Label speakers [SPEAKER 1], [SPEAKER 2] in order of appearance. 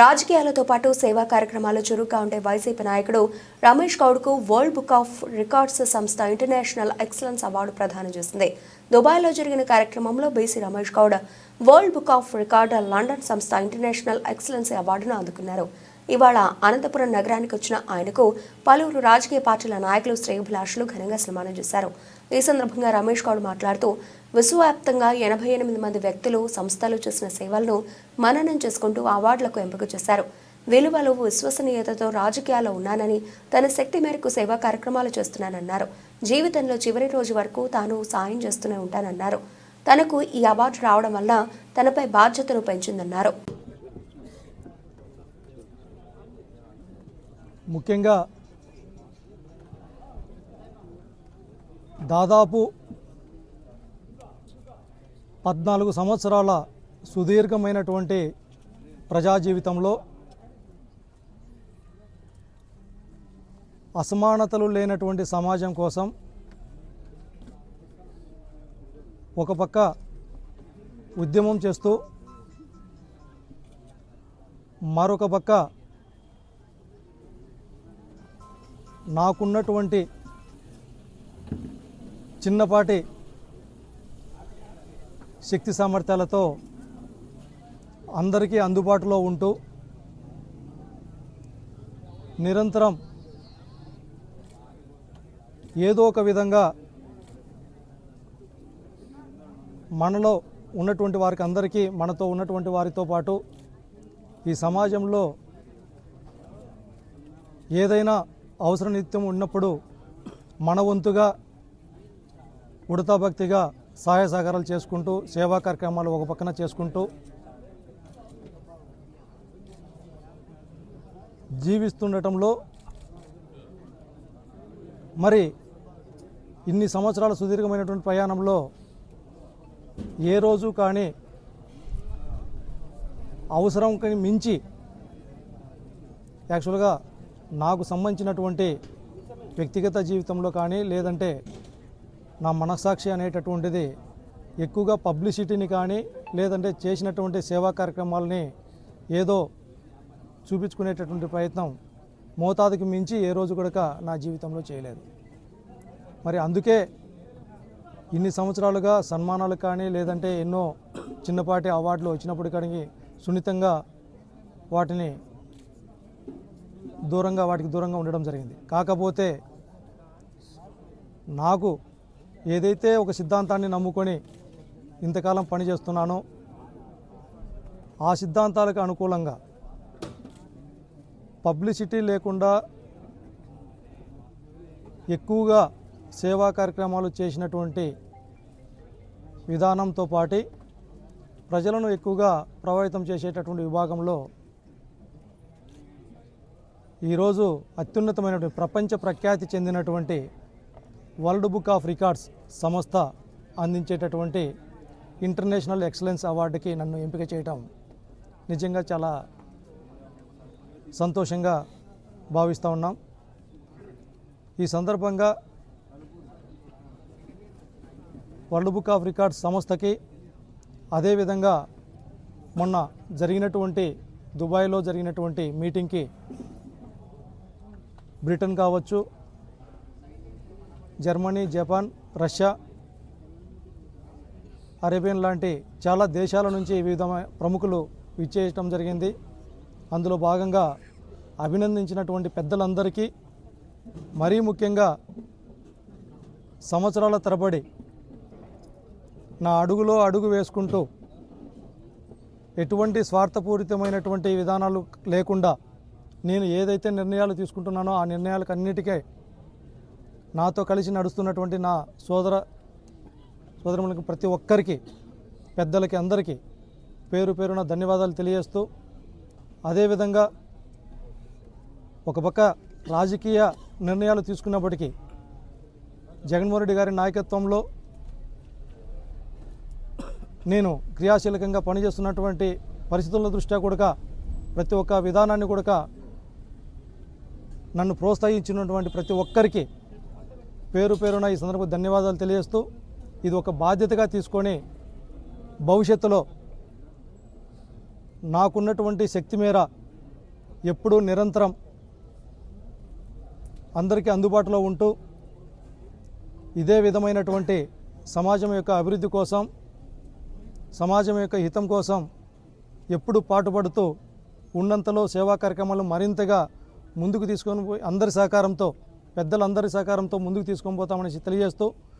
[SPEAKER 1] రాజకీయాలతో పాటు సేవా కార్యక్రమాలు చురుగ్గా ఉండే వైసీపీ నాయకుడు రమేష్ గౌడ్కు వరల్డ్ బుక్ ఆఫ్ రికార్డ్స్ సంస్థ ఇంటర్నేషనల్ ఎక్సలెన్స్ అవార్డు ప్రదానం చేసింది. దుబాయ్లో జరిగిన కార్యక్రమంలో BC Ramesh Goud world book of record London సంస్థ ఇంటర్నేషనల్ ఎక్సలెన్స్ అవార్డును అందుకున్నారు. ఇవాళ అనంతపురం నగరానికి వచ్చిన ఆయనకు పలువురు రాజకీయ పార్టీల నాయకులు శ్రేయోభిలాషులు ఘనంగా సన్మానం చేశారు. ఈ సందర్భంగా రమేష్ గౌడ్ మాట్లాడుతూ విశ్వవ్యాప్తంగా 88 మంది వ్యక్తులు సంస్థలు చేసిన సేవలను మననం చేసుకుంటూ అవార్డులకు ఎంపిక చేశారు. విలువలు విశ్వసనీయతతో రాజకీయాల్లో ఉన్నానని, తన శక్తి మేరకు సేవా కార్యక్రమాలు చేస్తున్నానన్నారు. జీవితంలో చివరి రోజు వరకు తాను సాయం చేస్తూనే ఉంటానన్నారు. తనకు ఈ అవార్డు రావడం వల్ల తనపై బాధ్యతను పెంచిందన్నారు.
[SPEAKER 2] ముఖ్యంగా దాదాపు 14 సంవత్సరాల సుదీర్ఘమైనటువంటి ప్రజా జీవితంలో అసమానతలు లేనటువంటి సమాజం కోసం ఒక పక్క ఉద్యమం చేస్తూ మరొక పక్క నాకున్నటువంటి చిన్నపాటి శక్తి సామర్థ్యాలతో అందరికీ అందుబాటులో ఉంటూ నిరంతరం ఏదో ఒక విధంగా మనలో ఉన్నటువంటి వారికి అందరికీ మనతో ఉన్నటువంటి వారితో పాటు ఈ సమాజంలో ఏదైనా అవసర నిత్యం ఉన్నప్పుడు మన వంతుగా ఉడతాభక్తిగా సహాయ సహకారాలు చేసుకుంటూ సేవా కార్యక్రమాలు ఒక పక్కన చేసుకుంటూ జీవిస్తుండటంలో మరి ఇన్ని సంవత్సరాల సుదీర్ఘమైనటువంటి ప్రయాణంలో ఏ రోజు కానీ అవసరంకి మించి యాక్చువల్గా నాకు సంబంధించినటువంటి వ్యక్తిగత జీవితంలో కానీ లేదంటే నా మనస్సాక్షి అనేటటువంటిది ఎక్కువగా పబ్లిసిటీని కానీ లేదంటే చేసినటువంటి సేవా కార్యక్రమాలని ఏదో చూపించుకునేటటువంటి ప్రయత్నం మోతాదుకి మించి ఏ రోజు కూడా నా జీవితంలో చేయలేదు. మరి అందుకే ఇన్ని సంవత్సరాలుగా సన్మానాలు కానీ లేదంటే ఎన్నో చిన్నపాటి అవార్డులు వచ్చినప్పుడు కానీ సున్నితంగా వాటికి దూరంగా ఉండడం జరిగింది. కాకపోతే నాకు ఏదైతే ఒక సిద్ధాంతాన్ని నమ్ముకొని ఇంతకాలం పనిచేస్తున్నానో ఆ సిద్ధాంతాలకు అనుకూలంగా పబ్లిసిటీ లేకుండా ఎక్కువగా సేవా కార్యక్రమాలు చేసినటువంటి విధానంతో పాటు ప్రజలను ఎక్కువగా ప్రభావితం చేసేటటువంటి విభాగంలో ఈరోజు అత్యున్నతమైనటువంటి ప్రపంచ ప్రఖ్యాతి చెందినటువంటి వరల్డ్ బుక్ ఆఫ్ రికార్డ్స్ సంస్థ అందించేటటువంటి ఇంటర్నేషనల్ ఎక్సలెన్స్ అవార్డుకి నన్ను ఎంపిక చేయటం నిజంగా చాలా సంతోషంగా భావిస్తూ ఉన్నాం. ఈ సందర్భంగా వరల్డ్ బుక్ ఆఫ్ రికార్డ్స్ సంస్థకి అదేవిధంగా మొన్న జరిగినటువంటి దుబాయ్లో జరిగినటువంటి మీటింగ్కి బ్రిటన్ కావచ్చు, జర్మనీ, జపాన్, రష్యా, అరేబియన్ లాంటి చాలా దేశాల నుంచి వివిధ ప్రముఖులు విచ్చేయటం జరిగింది. అందులో భాగంగా అభినందించినటువంటి పెద్దలందరికీ మరీ ముఖ్యంగా సంవత్సరాల తరబడి నా అడుగులో అడుగు వేసుకుంటూ ఎటువంటి స్వార్థపూరితమైనటువంటి విధానాలు లేకుండా నేను ఏదైతే నిర్ణయాలు తీసుకుంటున్నానో ఆ నిర్ణయాలకు అన్నిటికీ నాతో కలిసి నడుస్తున్నటువంటి నా సోదరులకు ప్రతి ఒక్కరికి, పెద్దలకి అందరికీ పేరు పేరున ధన్యవాదాలు తెలియజేస్తూ, అదేవిధంగా ఒక పక్క రాజకీయ నిర్ణయాలు తీసుకున్నప్పటికీ జగన్మోహన్ రెడ్డి గారి నాయకత్వంలో నేను క్రియాశీలకంగా పనిచేస్తున్నటువంటి పరిస్థితుల దృష్ట్యా కూడా ప్రతి ఒక్క విధానాన్ని కూడా నన్ను ప్రోత్సహించినటువంటి ప్రతి ఒక్కరికి పేరు పేరున ఈ సందర్భంగా ధన్యవాదాలు తెలియజేస్తూ, ఇది ఒక బాధ్యతగా తీసుకొని భవిష్యత్తులో నాకున్నటువంటి శక్తి మేర ఎప్పుడూ నిరంతరం అందరికీ అందుబాటులో ఉంటూ ఇదే విధమైనటువంటి సమాజం యొక్క అభివృద్ధి కోసం, సమాజం యొక్క హితం కోసం ఎప్పుడు పాటుపడుతూ ఉన్నంతలో సేవా కార్యక్రమాలు మరింతగా ముందుకు తీసుకొని పోయి అందరి సహకారంతో, పెద్దలందరి సహకారంతో ముందుకు తీసుకొని పోతామని తెలియజేస్తూ